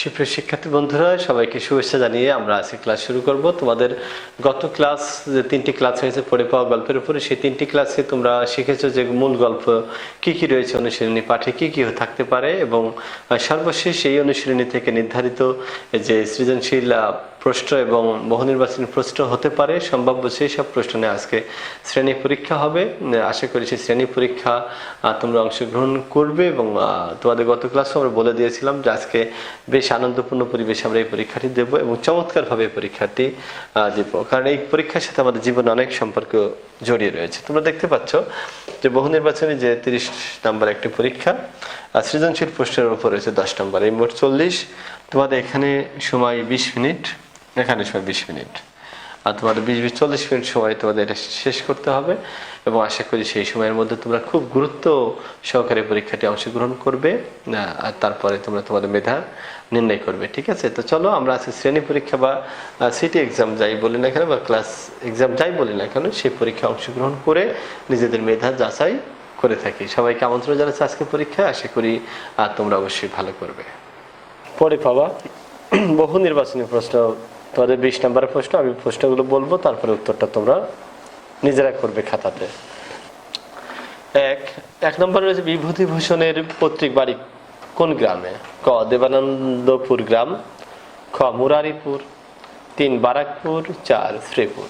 সুপ্রিয় শিক্ষার্থী বন্ধুরা, সবাইকে শুভেচ্ছা জানিয়ে আমরা আজকে ক্লাস শুরু করব। তোমাদের গত ক্লাস যে 3টি ক্লাস হয়েছে পড়ে পাওয়া গল্পের উপরে, সেই 3টি ক্লাসে তোমরা শিখেছো যে মূল গল্প কি কি রয়েছে, অনুশীলনী পাঠে কি কি থাকতে পারে, এবং সর্বশেষ এই অনুশীলনী থেকে নির্ধারিত যে সৃজনশীল প্রশ্ন এবং বহুনির্বাচনী প্রশ্ন হতে পারে সম্ভাব্য, সেই সব প্রশ্ন নিয়ে আজকে শ্রেণী পরীক্ষা হবে। আশা করি সেই শ্রেণী পরীক্ষা তোমরা অংশগ্রহণ করবে, এবং তোমাদের গত ক্লাসে আমরা বলে দিয়েছিলাম যে আজকে বেশ আনন্দপূর্ণ পরিবেশে আমরা এই পরীক্ষাটি দেব এবং চমৎকারভাবে এই পরীক্ষাটি দেব, কারণ এই পরীক্ষার সাথে আমাদের জীবনে অনেক সম্পর্ক জড়িয়ে রয়েছে। তোমরা দেখতে পাচ্ছ যে বহুনির্বাচনী যে 30 নম্বর একটি পরীক্ষা, সৃজনশীল প্রশ্নের উপর রয়েছে 10 নম্বর, এই মোট 40। তোমাদের এখানে সময় 20 মিনিট, এখানে সময় 20 মিনিট, আর তোমাদের 20-40 মিনিট সময় তোমাদের এটা শেষ করতে হবে, এবং আশা করি সেই সময়ের মধ্যে তোমরা খুব গুরুত্ব সহকারে পরীক্ষাটি অংশগ্রহণ করবে, আর তারপরে তোমরা তোমাদের মেধা নির্ণয় করবে। ঠিক আছে, তো চলো আমরা আজকে শ্রেণী পরীক্ষা বা সিটি এক্সাম যাই বলি না কেন, বা ক্লাস এক্সাম যাই বলি না কেন, সেই পরীক্ষা অংশগ্রহণ করে নিজেদের মেধা যাচাই করে থাকি। সবাইকে আমন্ত্রণ জানাচ্ছি আজকে পরীক্ষায়, আশা করি তোমরা অবশ্যই ভালো করবে। পরে পাবা বহু নির্বাচনী প্রশ্ন, তোমাদের 20 নম্বরের প্রশ্ন, আমি প্রশ্নগুলো বলবো, তারপরে উত্তরটা তোমরা নিজেরা করবে খাতাতে। এক নম্বরে রয়েছে বিভূতিভূষণের পৈতৃক বাড়ি কোন গ্রামে? ক দেবানন্দপুর গ্রাম, খ মুরারিপুর, 3 বারাকপুর, 4 শ্রীপুর।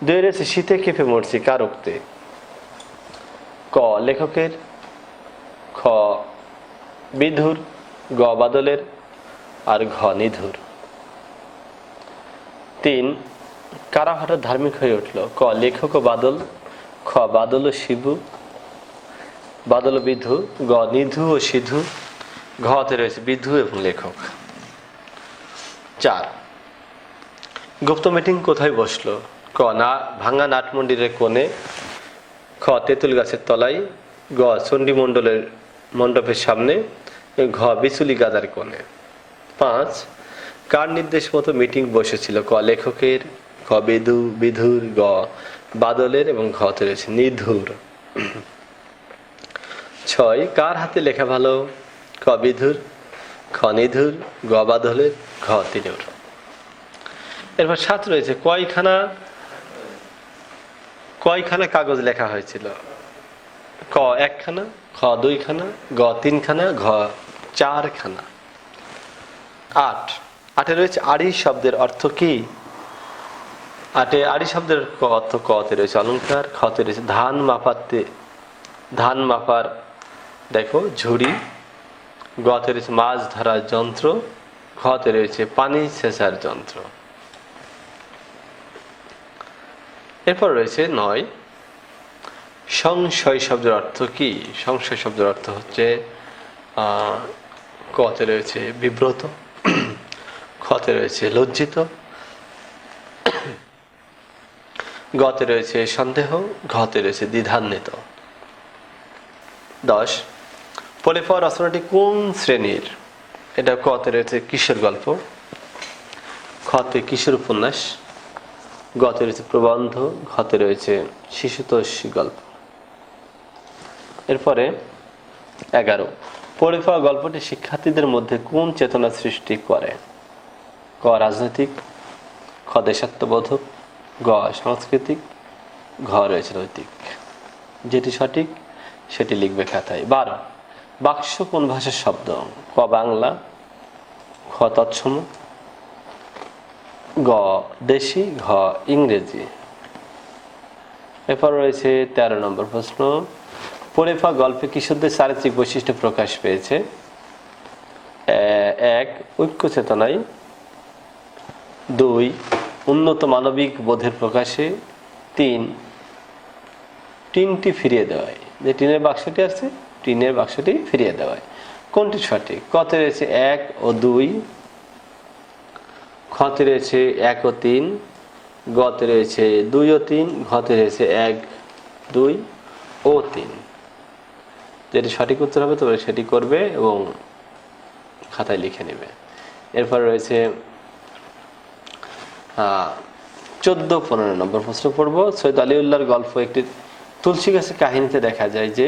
2 রয়েছে শীতে কেঁপে মরছি কার উক্তি? ক লেখকের, খ বিধুর, গ বাদলের, আর ঘ নিধুর। 3 কারা হঠাৎ ধার্মিক হয়ে উঠল? ক লেখক ও বাদল, খ বাদল ও শিবু, বাদল ও বিধু, গ নিধু ও সিধু, ঘতে রয়েছে বিধু এবং লেখক। 4 গুপ্ত মিটিং কোথায় বসলো? ক ভাঙা নাট মন্দিরের কোণে, খ তেঁতুল গাছের তলায়, গ চণ্ডী মণ্ডপের সামনে, ঘ বিচুলি গাদার কোণে। 5 কার নির্দেশ মতো মিটিং বসেছিল? ক লেখকের, খ বিধুর, গ বাদলের, এবং ঘতে রয়েছে নিধুর। 6 কার হাতে লেখা ভালো? ক বিধুর, খ নিধুর, গ বাদলের, ঘ তিনুর। এরপর 7 রয়েছে কয়খানা কাগজ লেখা হয়েছিল? ক 1 খানা, খ 2 খানা, গ 3 খানা, ঘ 4 খানা। 8 রয়েছে আড়ি শব্দের অর্থ কি? আড়ি শব্দের অর্থ কতে রয়েছে অলংকার, খতে রয়েছে ধান মাপার দেখো ঝুড়ি, গতে রয়েছে মাছ ধরার যন্ত্র, ঘতে রয়েছে পানি সেচার যন্ত্র। এরপর রয়েছে 9 সংশয় শব্দের অর্থ কি? সংশয় শব্দের অর্থ হচ্ছে কতে রয়েছে বিব্রত, খতে রয়েছে লজ্জিত, গতে রয়েছে সন্দেহ, ঘতে রয়েছে দ্বিধান্বিত। 10 পড়ে পাওয়া রচনাটি কোন শ্রেণীর? এটা কতে রয়েছে কিশোর গল্প, খতে কিশোর উপন্যাস, গতে রয়েছে প্রবন্ধ, ঘতে রয়েছে শিশুতোষী গল্প। এরপরে 11 পড়ে পাওয়া গল্পটি শিক্ষার্থীদের মধ্যে কোন চেতনা সৃষ্টি করে? ক রাজনৈতিক, খ দেশাত্মবোধক, গ সাংস্কৃতিক, ঘ রয়েছে নৈতিক। যেটি সঠিক সেটি লিখবে খাতায়। 12 বাক্স কোন ভাষার শব্দ? ক বাংলা, খ তৎসম, গ দেশি, ঘ ইংরেজি। এরপর রয়েছে 13 নম্বর প্রশ্ন, পড়ে পাওয়া গল্পে কিশোরদের চারিত্রিক বৈশিষ্ট্য প্রকাশ পেয়েছে। 1 ঐক্য চেতনায়, 2 উন্নত মানবিক বোধের প্রকাশে, 3 টিনটি ফিরিয়ে দেওয়ায়। যে টিনের বাক্সটি আছে, টিনের বাক্সটি ফিরিয়ে দেওয়ায়। কোনটি সঠিক? কতে রয়েছে 1 ও 2, খতে রয়েছে 1 ও 3, গতে রয়েছে 2 ও 3, ঘতে রয়েছে 1, 2 ও 3। যেটি সঠিক উত্তর হবে তোমরা সেটি করবে এবং খাতায় লিখে নেবে। এরপর রয়েছে 14-15 নম্বর প্রশ্ন পড়ব। সৈয়দ আলিউল্লাহর গল্প একটি তুলসী গাছের কাহিনীতে দেখা যায় যে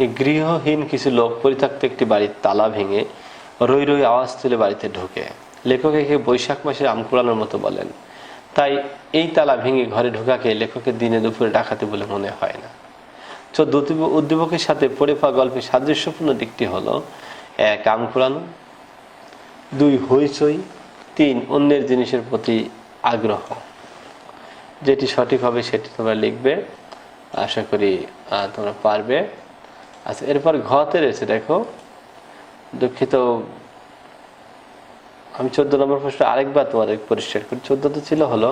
এই গৃহহীন কিছু লোক পরিত্যক্ত একটি বাড়ির তালা ভেঙে রই রই আওয়াজ তুলে বাড়িতে ঢোকে। লেখক একে বৈশাখ মাসের আম কুড়ানোর মতো বলেন। তাই এই তালা ভেঙে ঘরে ঢোকাকে লেখকের দিনে দুপুরে ডাকাতি বলে মনে হয় না। উদ্দীপকের সাথে পড়ে পাওয়া গল্পের সাদৃশ্যপূর্ণ দিকটি হলো: 1 আম কুড়ানো, 2 হইচই, 3 অন্যের জিনিসের প্রতি আগ্রহ। যেটি সঠিক হবে সেটি তোমরা লিখবে, আশা করি তোমরা পারবে। আচ্ছা, এরপর ঘতে রয়েছে, দেখো, দুঃখিত, আমি 14 নম্বর প্রশ্ন আরেকবার তোমাদের পরিষ্কার করি। 14তে ছিল হলো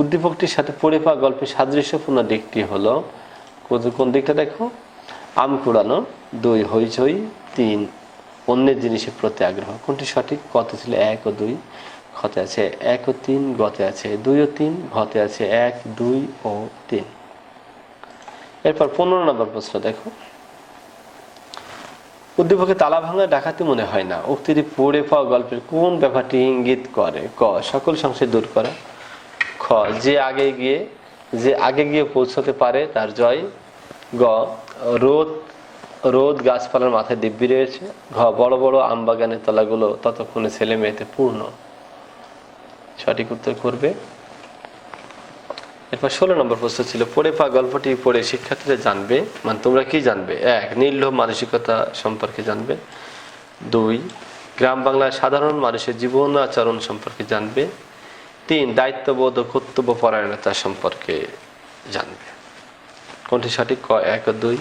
উদ্দীপকটির সাথে পড়ে পাওয়া গল্পের সাদৃশ্যপূর্ণ দিকটি হলো, কোন দিকটা দেখো? আম কুড়ানো, 2 হইচই, 3 অন্যের জিনিসের প্রতি আগ্রহ। কোনটি সঠিক? কতে ছিল 1 ও 2, খতে আছে 1 ও 3, গতে আছে 2 ও 3, ঘতে আছে 1, 2 ও 3। এরপর 15 নম্বর প্রশ্ন দেখো, উদ্দীপকে তালা ভাঙা ডাকাতি মনে হয় না উক্তিটি পড়ে পাওয়া গল্পের কোন ব্যাপারটি ইঙ্গিত করে? ক সকল সংশয় দূর করা, খ যে আগে গিয়ে পৌঁছতে পারে তার জয়, গ রোদ গাছপালার মাথায় দিব্যি রয়েছে, ঘ বড় বড় আম বাগানের তলাগুলো ততক্ষণে ছেলে মেয়েতে পূর্ণ। সঠিক উত্তর করবে। এরপর 16 নম্বর প্রশ্ন ছিল, পড়ে পাওয়া গল্পটি পড়ে শিক্ষার্থীরা জানবে, মানে তোমরা কি জানবে? 1 নির্লোভ মানসিকতা সম্পর্কে জানবে, 2 গ্রাম বাংলার সাধারণ মানুষের জীবন আচরণ সম্পর্কে জানবে, 3 দায়িত্ববোধ ও কর্তব্য পরায়ণতা সম্পর্কে জানবে। কোনটি সঠিক? ক 1 ও 2,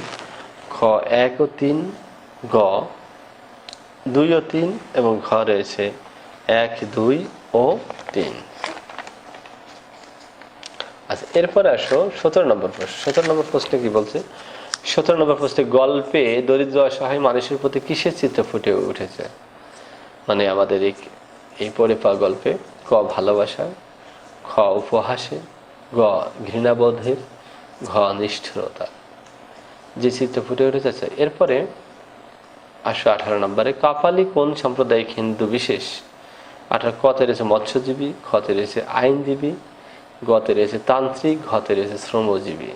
খ 1 ও 3, গ 2 ও 3 এবং ঘ রয়েছে 1, 2 ও 3। আচ্ছা, এরপরে আসো 17 নম্বর প্রশ্ন। 17 নম্বর প্রশ্নে কি বলছে? 17 নম্বর প্রশ্নে গল্পে দরিদ্র অসহায় মানুষের প্রতি কিসের চিত্র ফুটে উঠেছে? মানে আমাদের এই পড়ে পাওয়া গল্পে ক ভালোবাসা, খ উপহাসে, গ ঘৃণাবোধের, ঘ নিষ্ঠুরতা, যে চিত্র ফুটে উঠেছে। এরপরে আসো 18 নম্বরে, কাপালি কোন সাম্প্রদায়িক হিন্দু বিশেষ? 18 কতে রয়েছে মৎস্যজীবী, খতে রয়েছে আইনজীবী, গতে রয়েছে তান্ত্রিক, ঘতে রয়েছে শ্রমজীবী।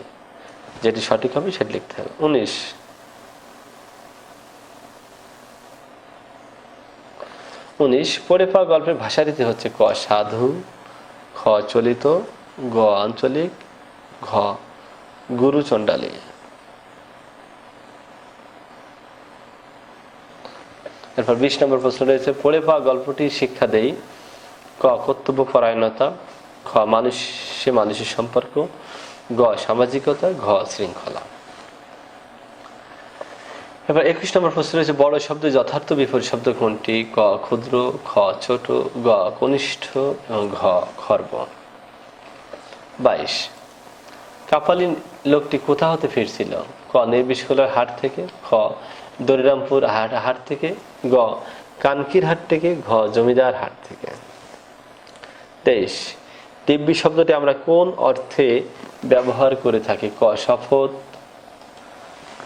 যেটি সঠিক হবে সেটি লিখতে হবে। 19 পড়ে পাওয়া গল্পের ভাষারীতি হচ্ছে ক সাধু, খ চলিত, গ আঞ্চলিক, ঘ গুরু চণ্ডালী। এরপর 20 নম্বর প্রশ্ন রয়েছে, পড়ে পাওয়া গল্পটি শিক্ষা দেয় ক কর্তব্য পরায়ণতা, খ মানুষের সম্পর্ক, গ সামাজিকতা, ঘ শৃঙ্খলা। এবার 21 নম্বর প্রশ্ন রয়েছে, বড় শব্দের যথার্থ বিপরীত শব্দ কোনটি? ক ক্ষুদ্র, খ ছোট, গ কনিষ্ঠ এবং ঘ খর্ব। 22 কাপালি লোকটি কোথা হতে ফিরছিল? ক নির্বিষ্কলার হাট থেকে, খ দরিরামপুর হাট থেকে, গ কানকির হাট থেকে, ঘ জমিদার হাট থেকে। 23 দিব্যি শব্দটি আমরা কোন অর্থে ব্যবহার করে থাকি? ক শপথ,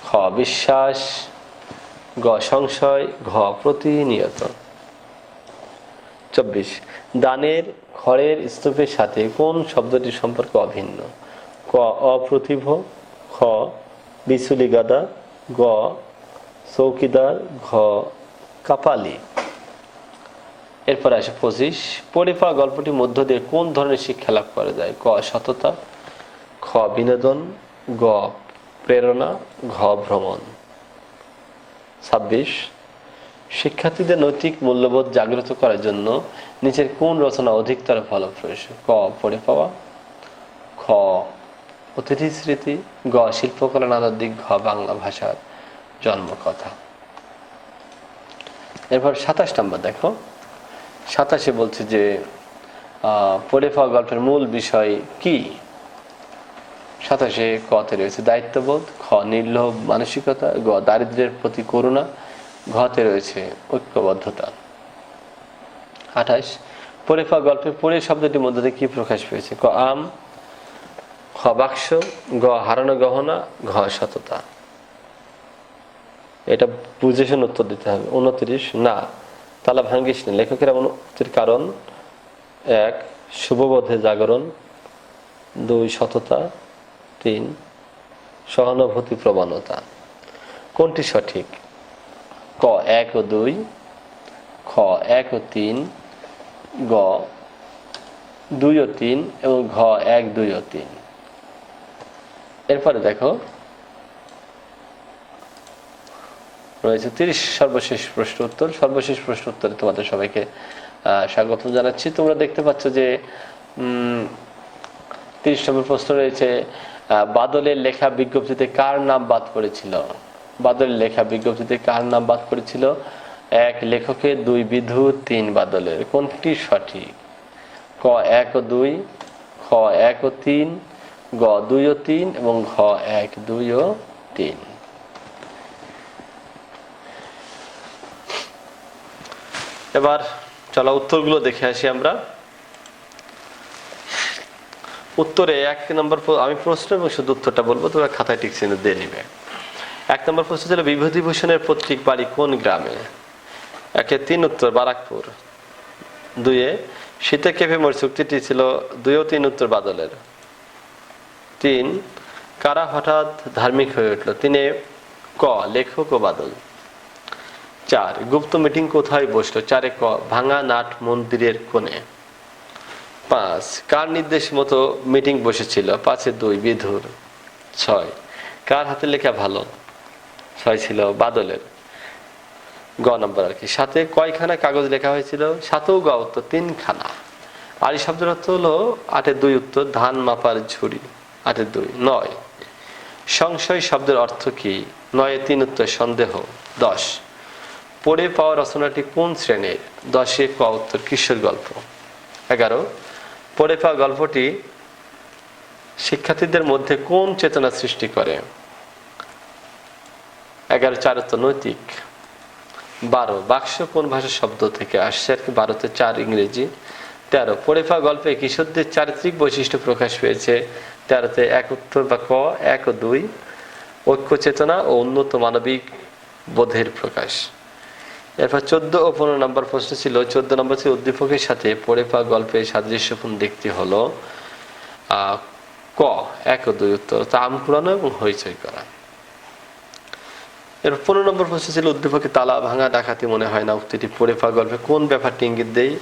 খ বিশ্বাস, গ সংশয়, ঘ প্রতিনিয়ত। 24 দানের খড়ের স্তূপের সাথে কোন শব্দটির সম্পর্ক অভিন্ন? ক অপ্রতিভ, খ বিচুলি গাদা, গ চৌকিদার, ঘ কাপালি। এরপর আসে 25 পড়ে পাওয়া গল্পটির মধ্য দিয়ে কোন ধরনের শিক্ষা লাভ করা যায়? ক সততা, খ বিনোদন, গ প্রেরণা, ঘ ভ্রমণ। 26 শিক্ষার্থীদের নৈতিক মূল্যবোধ জাগ্রত করার জন্য নিচের কোন রচনা অধিকতর ফলপ্রসূ? ক পড়ে পাওয়া, খ অতিথি স্মৃতি, গ শিল্পকলা নানার দিক, ঘ বাংলা ভাষার জন্মকথা। এরপর 27 নম্বর দেখো, 27 বলছে যে পড়ে পাওয়া গল্পের মূল বিষয় কি? 27 কতে রয়েছে দায়িত্ববোধ, খ নির্লোভ মানসিকতা, গ দারিদ্র্যের প্রতি করুণা, ঘতে রয়েছে ঐক্যবদ্ধতা। 28 পড়ে পাওয়া গল্পের পড়ে শব্দটির মধ্যে দিয়ে কি প্রকাশ পেয়েছে? ক আম, খ বাক্স, গ হারানো গহনা, ঘ সততা। এটা বুঝে শুনে উত্তর দিতে হবে। 29 না তালা ভাঙ্গিস না, লেখকের এমন উক্তির কারণ: 1 শুভবোধে জাগরণ, 2 সততা, 3 সহানুভূতি প্রবণতা। কোনটি সঠিক? ক 1 ও 2, খ 1 ও 3, গ 2 ও 3 এবং ঘ 1, 2 ও 3। এরপরে দেখো রয়েছে 30 সর্বশেষ প্রশ্ন উত্তর। সর্বশেষ প্রশ্ন উত্তরে তোমাদের সবাইকে স্বাগত জানাচ্ছি। তোমরা দেখতে পাচ্ছ যে 30 নম্বর প্রশ্ন রয়েছে, বাদলের লেখা বিজ্ঞপ্তিতে কার নাম বাদ পড়েছিল? বাদলের লেখা বিজ্ঞপ্তিতে কার নাম বাদ পড়েছিল? 1 লেখকের, 2 বিধু, 3 বাদলের। কোনটি সঠিক? ক 1 ও 2, খ 1 ও 3, গ 2 ও 3 এবং ঘ 1, 2 ও 3। এবার চলো উত্তরগুলো দেখে আসি আমরা। উত্তরে 1 নম্বর, আমি প্রশ্ন এবং শুধু উত্তরটা বলবো, তোমরা খাতায় টিক চিহ্ন দিয়ে নিবে। 1 নম্বর প্রশ্ন ছিল বিভূতিভূষণের পৈতৃক বাড়ি কোন গ্রামে? 1 3 উত্তর বারাকপুর। 2 শীতে কেঁপে মরে চুক্তিটি ছিল 2 ও 3 উত্তর বাদলের। 3 কারা হঠাৎ ধার্মিক হয়ে উঠল? 3 ক লেখক ও বাদল। 4 গুপ্ত মিটিং কোথায় বসলো? 4 ক ভাঙা নাট মন্দিরের কোণে। 5 কার নির্দেশ মতো মিটিং বসেছিল? 5 2 বিধুর। 6 কার হাতে লেখা ভালো? 6 ছিল বাদলের, গ নম্বর আর কি। 7 কয়খানা কাগজ লেখা হয়েছিল? 7 ও গ উত্তর 3 খানা। আর এই শব্দের অর্থ হলো 8 2 উত্তর ধান মাপার ঝুড়ি। 8 2। 9 সংশয় শব্দের অর্থ কি? 9 3 উত্তর সন্দেহ। 10 পড়ে পাওয়া রচনাটি কোন শ্রেণীর? 10 ক উত্তর কিশোর গল্প। 11 পড়ে পাওয়া গল্পটি শিক্ষার্থীদের মধ্যে কোন চেতনা সৃষ্টি করে? 11 4 উত্তর নৈতিক। 12 বাক্স কোন ভাষার শব্দ থেকে আসছে? আর কি 12 তে 4 ইংরেজি। 13 পড়ে পাওয়া গল্পে কিশোরদের চারিত্রিক বৈশিষ্ট্য প্রকাশ পেয়েছে। 13 তে 1 উত্তর বা ক 1 ও 2 ঐক্য চেতনা ও উন্নত মানবিক বোধের প্রকাশ। এরপর 14 ও 15 নম্বর প্রশ্ন ছিল। 14 নম্বর ছিল উদ্দীপকের সাথে পড়ে পাওয়া গল্পের সাদৃশ্যপূর্ণ দিকটি হলো ক 1 ও 2 উত্তর আম কুড়ানো এবং হইচই করা। এর 15 নম্বর প্রশ্ন ছিল উদ্দীপকে তালা ভাঙা ডাকাতি মনে হয় না উক্তিটি পড়ে পাওয়া গল্পে কোন ব্যাপারটি ইঙ্গিত দেয়?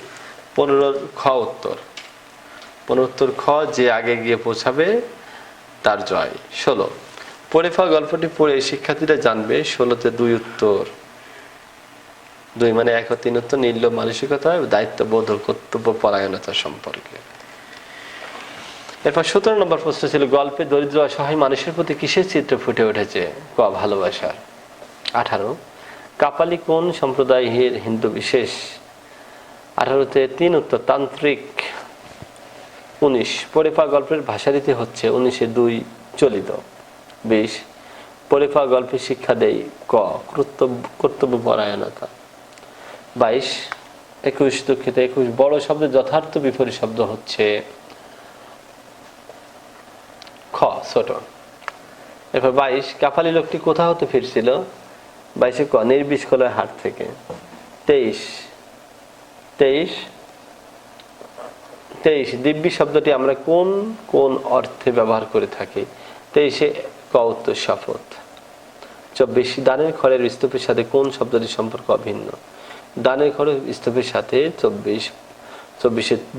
15 খ উত্তর। 15 উত্তর খ যে আগে গিয়ে পৌঁছাবে তার জয়। 16 পড়ে পাওয়া গল্পটি পড়ে শিক্ষার্থীরা জানবে। 16 তে 2 উত্তর 2 মানে 1 ও 3 উত্তর নির্লোভ মানসিকতা, দায়িত্ববোধ ও কর্তব্য পরায়ণতা সম্পর্কে। এরপর 17 নম্বর প্রশ্ন ছিল গল্পে দরিদ্র অসহায় মানুষের প্রতি কিসের চিত্র ফুটে উঠেছে? ক ভালোবাসার। 18 কাপালি কোন সম্প্রদায়ের হিন্দু বিশেষ? 18 তে 3 উত্তর তান্ত্রিক। 19 পড়ে পাওয়া গল্পের ভাষারীতি হচ্ছে 19 2 চলিত। 20 পড়ে পাওয়া গল্পের শিক্ষা দেয় ক কর্তব্য পরায়ণতা। 22 21 দুঃখিত 21 বড় শব্দের যথার্থ বিপরীত শব্দ হচ্ছে খ ছোট। এরপর 22 কাপালি লোকটি কোথা হতে ফিরছিল? 22 ক নির্বিষ্কলয় হাট থেকে। 23 দিব্যি শব্দটি আমরা কোন কোন অর্থে ব্যবহার করে থাকি? 23 ক উত্তর শপথ। 24 দানের খড়ের স্তূপের সাথে কোন শব্দটির সম্পর্ক অভিন্ন? দানের খড়ের স্তূপের সাথে 24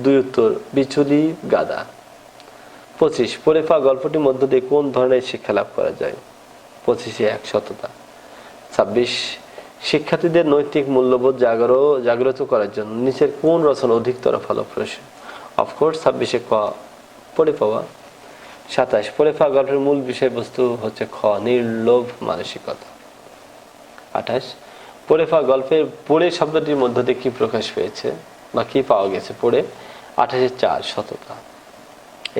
2 উত্তর বিচুলি গাদা। 25 পড়ে পাওয়া গল্পটির মধ্য দিয়ে কোন ধরনের শিক্ষা লাভ করা যায়? 25 1 সততা। 26 শিক্ষার্থীদের নৈতিক মূল্যবোধ জাগ্রত করার জন্য নিচের কোন রচনা অধিকতর ফলপ্রসূ? অফকোর্স 26 ক পড়ে পাওয়া। 27 পড়ে পাওয়া গল্পের মূল বিষয়বস্তু হচ্ছে খ নির্লোভ মানসিকতা। 28 পড়ে পাওয়া গল্পের পড়ে শব্দটির মধ্য দিয়ে কি প্রকাশ পেয়েছে বা কি পাওয়া গেছে পড়ে? 28 4 সততা।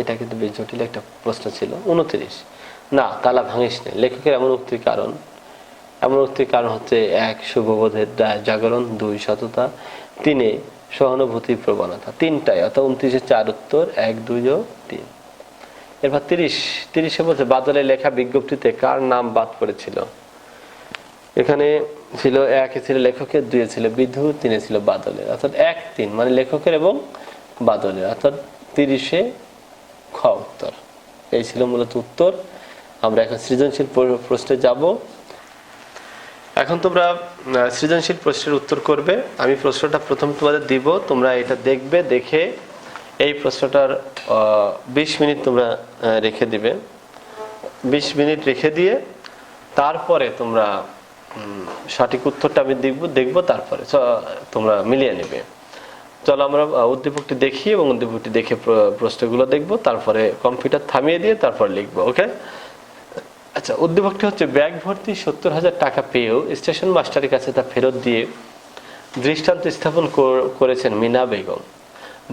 এটা কিন্তু বেশ জটিল একটা প্রশ্ন ছিল। 29 না তালা ভাঙিস না লেখকের এমন উক্তির কারণ? এমন উক্তির কারণ হচ্ছে 1 শুভবোধের জাগরণ, 2 সততা, 3 সহানুভূতি প্রবণতা। 3টাই অর্থাৎ 29 4 উত্তর 1 2 ও 3। এরপর 30 বলছে বাদলের লেখা বিজ্ঞপ্তিতে কার নাম বাদ পড়েছিল? এখানে ছিল 1 ছিল লেখকের, 2 ছিল বিধু, 3 ছিল বাদলের। অর্থাৎ 1 3 মানে লেখকের এবং বাদলের। অর্থাৎ 30 খ উত্তর। এই ছিল মূলত উত্তর। আমরা এখন সৃজনশীল প্রশ্নে যাব। এখন তোমরা সৃজনশীল প্রশ্নের উত্তর করবে। আমি প্রশ্নটা প্রথম তোমাদের দিব, তোমরা এটা দেখবে, দেখে এই প্রশ্নটার 20 মিনিট তোমরা রেখে দিবে। 20 মিনিট রেখে দিয়ে তারপরে তোমরা সঠিক উত্তরটা আমি দেখব, তারপরে তোমরা মিলিয়ে নেবে। চলো আমরা উদ্দীপকটি দেখি এবং উদ্দীপকটি দেখে প্রশ্নগুলো দেখব, তারপরে কম্পিউটার থামিয়ে দিয়ে তারপর লিখবো। ওকে? আচ্ছা, উদ্দীপকটি হচ্ছে ব্যাগ ভর্তি 70,000 টাকা পেয়েও স্টেশন মাস্টারের কাছে তা ফেরত দিয়ে দৃষ্টান্ত স্থাপন করেছেন মিনা বেগম।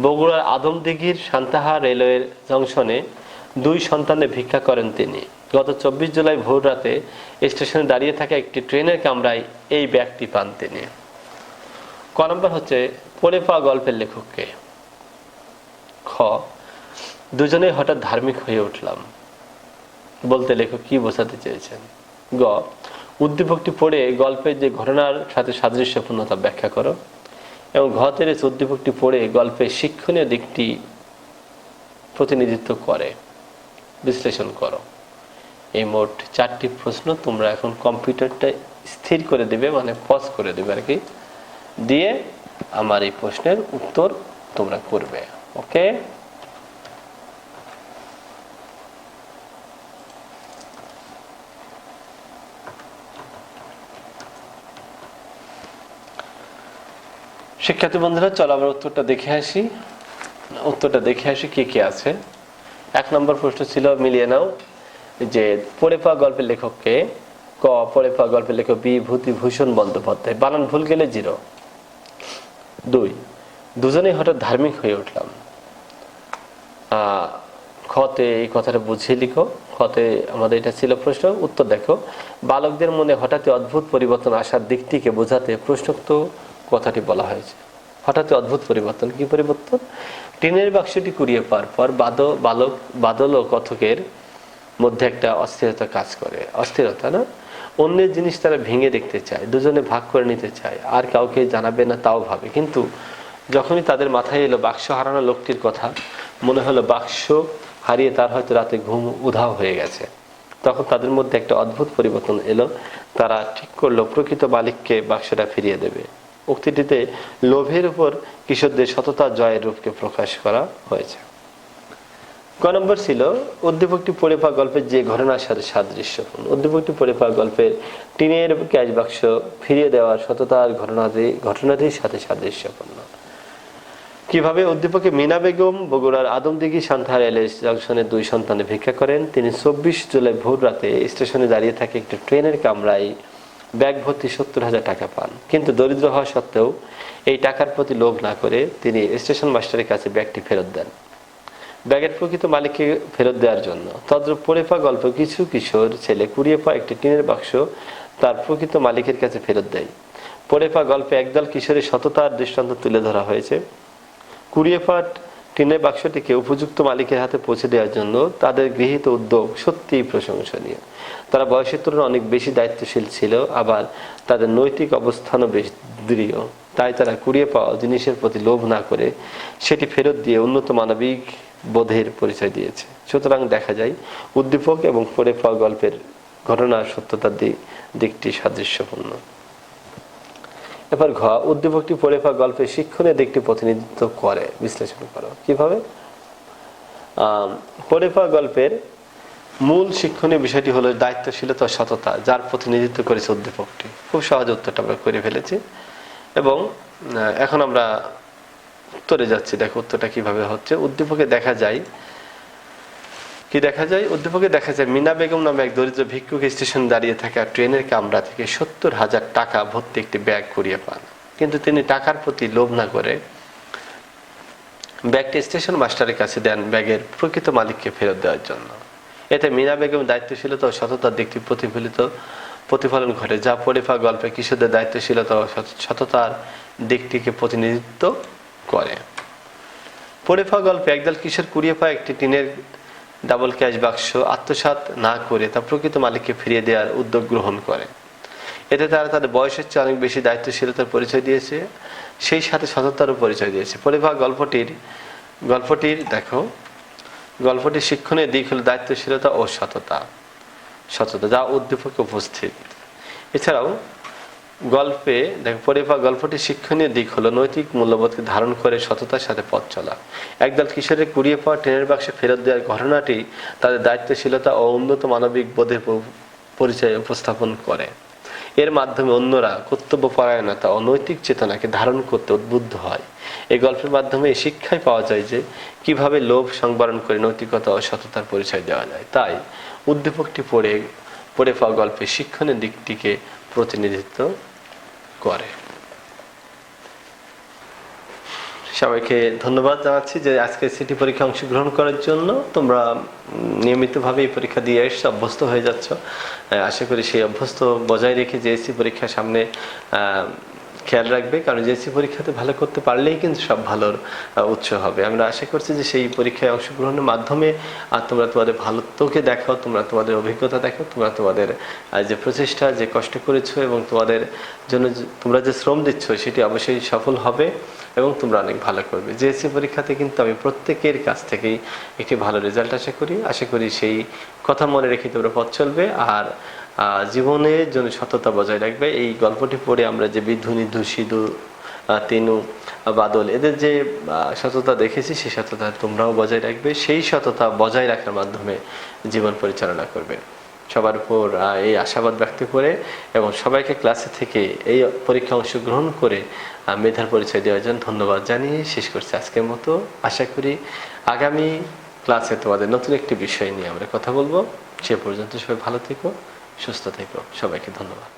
বগুড়ার আদমদিঘির সান্তাহা রেলওয়ে জংশনে 2 সন্তানে ভিক্ষা করেন তিনি। গত 24 জুলাই ভোর রাতে স্টেশনে দাঁড়িয়ে থাকা একটি ট্রেনের কামরায় এই ব্যাগটি পান তিনি। ক নম্বর হচ্ছে পড়ে পাওয়া গল্পের লেখককে। খ, দুজনেই হঠাৎ ধার্মিক হয়ে উঠলাম বলতে লেখক কি বোঝাতে চেয়েছেন। গ, উদ্দীপকটি পড়ে গল্পের যে ঘটনার সাথে সাদৃশ্যপূর্ণতা ব্যাখ্যা করো। এবং ঘ, উদ্দীপকটি পড়ে গল্পের শিক্ষণীয় দিকটি প্রতিনিধিত্ব করে বিশ্লেষণ করো। এই মোট 4টি প্রশ্ন তোমরা এখন কম্পিউটারটা স্থির করে দেবে, মানে পজ করে দেবে আর কি, দিয়ে আমার এই প্রশ্নের উত্তর তোমরা করবে। ওকে? শিক্ষার্থী বন্ধুরা, চলো আমরা উত্তরটা দেখে আসি। কি কি আছে। 1 নম্বর প্রশ্ন ছিল, মিলিয়ে নাও, যে পড়ে পাওয়া গল্পের লেখককে। ক, পড়ে পাওয়া গল্পের লেখক বিভূতিভূষণ বন্দ্যোপাধ্যায়, বানান ভুল গেলে 0। 2, দুজনেই হঠাৎ ধার্মিক হয়ে উঠলাম। খতে এই কথাটা বুঝিয়ে লিখো। খতে আমাদের এটা ছিল প্রশ্ন। উত্তর দেখো, বালকদের মনে হঠাৎ অদ্ভুত পরিবর্তন আসার দিকটিকে বোঝাতে প্রশ্নোক্ত কথাটি বলা হয়েছে। হঠাৎ অদ্ভুত পরিবর্তন, কি পরিবর্তন? টিনের বাক্সটি কুড়িয়ে পাওয়ার পর বাদল ও কথকের মধ্যে একটা অস্থিরতা কাজ করে। অস্থিরতা না, অন্যের জিনিস তারা ভেঙে দেখতে চায়, দুজনে ভাগ করে নিতে চায়, আর কাউকে জানাবে না তাও ভাবে। কিন্তু যখনই তাদের মাথায় এলো বাক্স হারানো লোকটির কথা, মনে হলো বাক্স হারিয়ে তার হয়তো রাতে ঘুম উধাও হয়ে গেছে। তখন তাদের মধ্যে একটা অদ্ভুত পরিবর্তন এলো। তারা ঠিক করলো প্রকৃত মালিককে বাক্সটা ফিরিয়ে দেবে। উক্তিটিতে লোভের উপর কিশোরদের সততা জয়ের রূপকে প্রকাশ করা হয়েছে। ক নম্বর ছিল, উদ্দীপকটি পড়ে পাওয়া গল্পের যে ঘটনার সাথে সাদৃশ্যপূর্ণ। উদ্দীপকটি পড়ে পাওয়া গল্পের টিনের ক্যাশ বাক্স ফিরিয়ে দেওয়ার সততার ঘটনাটির সাথে সাদৃশ্যপূর্ণ। কিভাবে? উদ্দীপকে মিনা বেগম বগুড়ার আদমদিঘি সান্তাহা রেলওয়ে জংশনে 2 সন্তানে ভিক্ষা করেন। তিনি 24 জুলাই ভোর রাতে স্টেশনে দাঁড়িয়ে থাকে একটি ট্রেনের কামরায় ব্যাগ ভর্তি 70,000 টাকা পান। কিন্তু দরিদ্র হওয়া সত্ত্বেও এই টাকার প্রতি লোভ না করে তিনি স্টেশন মাস্টারের কাছে ব্যাগটি ফেরত দেন, ব্যাগের প্রকৃত মালিককে ফেরত দেওয়ার জন্য। তদ্রূপ পড়ে পাওয়া গল্প কিছু কিশোর ছেলে কুড়িয়ে পাওয়া একটি টিনের বাক্স তার প্রকৃত মালিকের কাছে ফেরত দেয়। পড়ে পাওয়া গল্পে একদল কিশোরের সততার দৃষ্টান্ত তুলে ধরা হয়েছে। কুড়িয়ে পাওয়া টিনের বাক্সটিকে উপযুক্ত মালিকের হাতে পৌঁছে দেওয়ার জন্য তাদের গৃহীত উদ্যোগ সত্যিই প্রশংসনীয়। তারা বয়সের তুলনায় অনেক বেশি দায়িত্বশীল ছিল, আবার তাদের নৈতিক অবস্থানও বেশ দৃঢ়। তাই তারা কুড়িয়ে পাওয়া জিনিসের প্রতি লোভ না করে সেটি ফেরত দিয়ে উন্নত মানবিক বোধের পরিচয় দিয়েছে। সুতরাং দেখা যায় উদ্দীপক এবং পড়ে পাওয়া গল্পের ঘটনার সত্যতার দিকটি সাদৃশ্যপূর্ণ। এবার ঘ, উদ্দীপকটি পড়ে পাওয়া গল্পের শিক্ষণীয় দিকটি প্রতিনিধিত্ব করে বিশ্লেষণ করো। কিভাবে? পড়ে পাওয়া গল্পের মূল শিক্ষণীয় বিষয়টি হলো দায়িত্বশীলতা ও সততা, যার প্রতিনিধিত্ব করেছে উদ্দীপকটি। খুব সহজ উত্তরটা আমরা করে ফেলেছি এবং এখন আমরা উত্তরে যাচ্ছি। দেখো উত্তরটা কিভাবে হচ্ছে। উদ্দীপকে দেখা যায় উদ্দীপকে দেখা যায় মিনা বেগম নামে এক দরিদ্র ভিক্ষুক স্টেশন দাঁড়িয়ে থাকা ট্রেনের কামরা থেকে 70,000 টাকা ভর্তি একটি ব্যাগ কুড়িয়ে পান। কিন্তু তিনি টাকার প্রতি লোভ না করে ব্যাগটি স্টেশন মাস্টারের কাছে দেন ব্যাগের প্রকৃত মালিককে ফেরত দেওয়ার জন্য। এতে মিনা বেগম দায়িত্বশীলতা ও সততার দিকটি প্রতিফলন ঘটে, যা পড়ে পাওয়া গল্পে কিশোরদের দায়িত্বশীলতা ও সততার দিকটিকে প্রতিনিধিত্ব করে। পড়ে পাওয়া গল্পে একদল কিশোর কুড়িয়ে পাওয়া একটি টিনের ডাবল ক্যাশ বাক্স আত্মসাৎ না করে তা প্রকৃত মালিককে ফিরিয়ে দেওয়ার উদ্যোগ গ্রহণ করে। এতে তারা তাদের বয়সের চেয়ে অনেক বেশি দায়িত্বশীলতার পরিচয় দিয়েছে, সেই সাথে সততারও পরিচয় দিয়েছে। পড়ে পাওয়া গল্পটির শিক্ষণীয় দিক হল দায়িত্বশীলতা ও সততা, যা উদ্দীপকে উপস্থিত। এছাড়াও গল্পে দেখো, পড়ে পাওয়া গল্পটির শিক্ষণীয় দিক হলো নৈতিক মূল্যবোধকে ধারণ করে সততার সাথে পথ চলা। একদল কিশোরের কুড়িয়ে পাওয়া ট্রেনের বাক্সে ফেরত দেওয়ার ঘটনাটি তাদের দায়িত্বশীলতা ও উন্নত মানবিক বোধের পরিচয় উপস্থাপন করে। এর মাধ্যমে অন্যরা কর্তব্যপরায়ণতা ও নৈতিক চেতনাকে ধারণ করতে উদ্বুদ্ধ হয়। এই গল্পের মাধ্যমে এই শিক্ষাই পাওয়া যায় যে কিভাবে লোভ সংবরণ করে নৈতিকতা ও সততার পরিচয় দেওয়া যায়। তাই উদ্দীপকটি পড়ে পাওয়া গল্পের শিক্ষণের দিকটিকে প্রতিনিধিত্ব করে। সবাইকে ধন্যবাদ জানাচ্ছি যে আজকে সিটি পরীক্ষা অংশগ্রহণ করার জন্য। তোমরা নিয়মিতভাবে এই পরীক্ষা দিয়ে এসে অভ্যস্ত হয়ে যাচ্ছ। আশা করি সেই অভ্যস্ত বজায় রেখে জেএসসি পরীক্ষার সামনে খেয়াল রাখবে, কারণ জেএসসি পরীক্ষাতে ভালো করতে পারলেই কিন্তু সব ভালোর উৎস হবে। আমরা আশা করছি যে সেই পরীক্ষায় অংশগ্রহণের মাধ্যমে তোমরা তোমাদের ভালোত্বকে দেখাও, তোমরা তোমাদের অভিজ্ঞতা দেখো, তোমরা তোমাদের যে প্রচেষ্টা, যে কষ্ট করেছো এবং তোমাদের জন্য তোমরা যে শ্রম দিচ্ছ সেটি অবশ্যই সফল হবে এবং তোমরা অনেক ভালো করবে। জেএসসি পরীক্ষাতে কিন্তু আমি প্রত্যেকের কাছ থেকেই একটি ভালো রেজাল্ট আশা করি সেই কথা মনে রেখে তোমরা পথ চলবে আর জীবনের জন্য সততা বজায় রাখবে। এই গল্পটি পড়ে আমরা যে বিধু, নিধু, সিধু, তিনু, বাদল এদের যে সততা দেখেছি সেই সততা তোমরাও বজায় রাখবে। সেই সততা বজায় রাখার মাধ্যমে জীবন পরিচালনা করবে। সবার উপর এই আশাবাদ ব্যক্ত করে এবং সবাইকে ক্লাসে থেকে এই পরীক্ষা অংশগ্রহণ করে মেধার পরিচয় দেওয়ার জন্য ধন্যবাদ জানিয়ে শেষ করছি আজকের মতো। আশা করি আগামী ক্লাসে তোমাদের নতুন একটি বিষয় নিয়ে আমরা কথা বলবো। সে পর্যন্ত সবাই ভালো থেকো, সুস্থ থেকো। সবাইকে ধন্যবাদ।